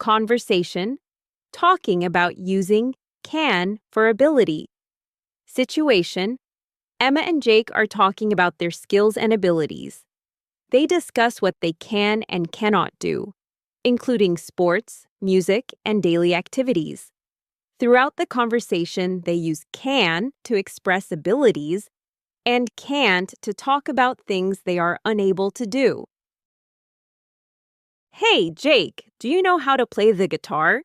Conversation, talking about using can for ability. Situation, Emma and Jake are talking about their skills and abilities. They discuss what they can and cannot do, including sports, music, and daily activities. Throughout the conversation, they use can to express abilities and can't to talk about things they are unable to do. Hey, Jake, do you know how to play the guitar?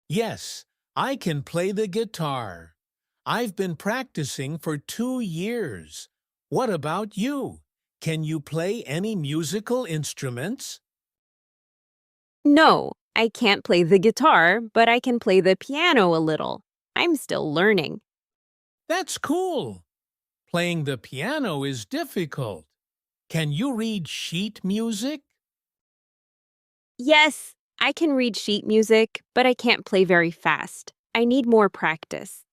Yes, I can play the guitar. I've been practicing for 2 years. What about you? Can you play any musical instruments? No, I can't play the guitar, but I can play the piano a little. I'm still learning. That's cool. Playing the piano is difficult. Can you read sheet music? Yes, I can read sheet music, but I can't play very fast. I need more practice.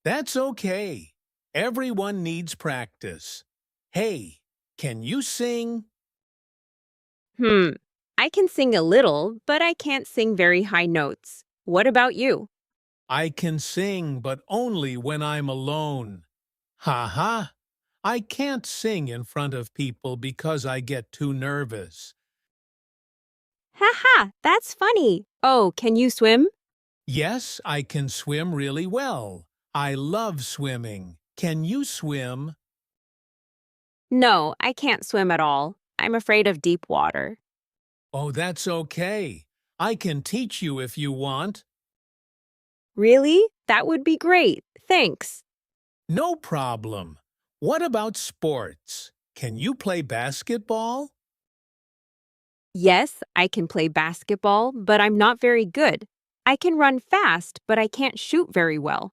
That's okay. Everyone needs practice. Hey, can you sing? Hmm, I can sing a little, but I can't sing very high notes. What about you? I can sing, but only when I'm alone. Ha ha! I can't sing in front of people because I get too nervous. Haha, that's funny. Oh, can you swim? Yes, I can swim really well. I love swimming. Can you swim? No, I can't swim at all. I'm afraid of deep water. Oh, that's okay. I can teach you if you want. Really? That would be great. Thanks. No problem. What about sports? Can you play basketball? Yes, I can play basketball, but I'm not very good. I can run fast, but I can't shoot very well.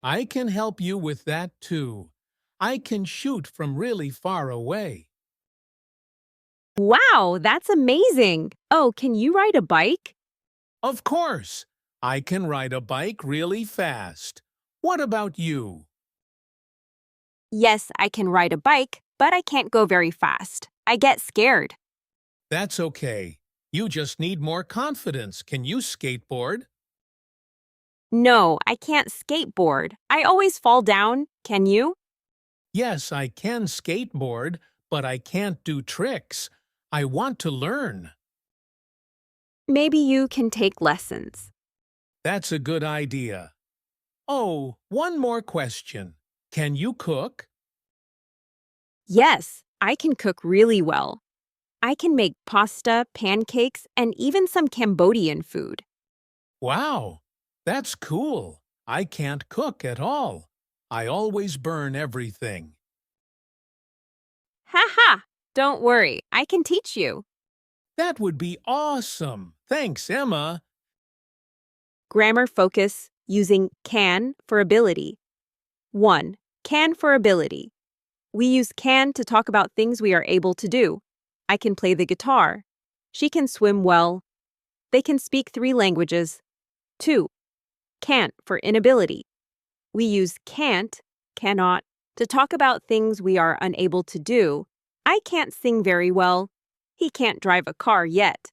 I can help you with that too. I can shoot from really far away. Wow, that's amazing. Oh, can you ride a bike? Of course, I can ride a bike really fast. What about you? Yes, I can ride a bike, but I can't go very fast. I get scared. That's okay. You just need more confidence. Can you skateboard? No, I can't skateboard. I always fall down. Can you? Yes, I can skateboard, but I can't do tricks. I want to learn. Maybe you can take lessons. That's a good idea. Oh, one more question. Can you cook? Yes, I can cook really well. I can make pasta, pancakes, and even some Cambodian food. Wow, that's cool. I can't cook at all. I always burn everything. Haha! Don't worry, I can teach you. That would be awesome. Thanks, Emma. Grammar focus using can for ability. 1. Can for ability. We use can to talk about things we are able to do. I can play the guitar. She can swim well. They can speak 3 languages. 2. Can't for inability. We use can't, cannot, to talk about things we are unable to do. I can't sing very well. He can't drive a car yet.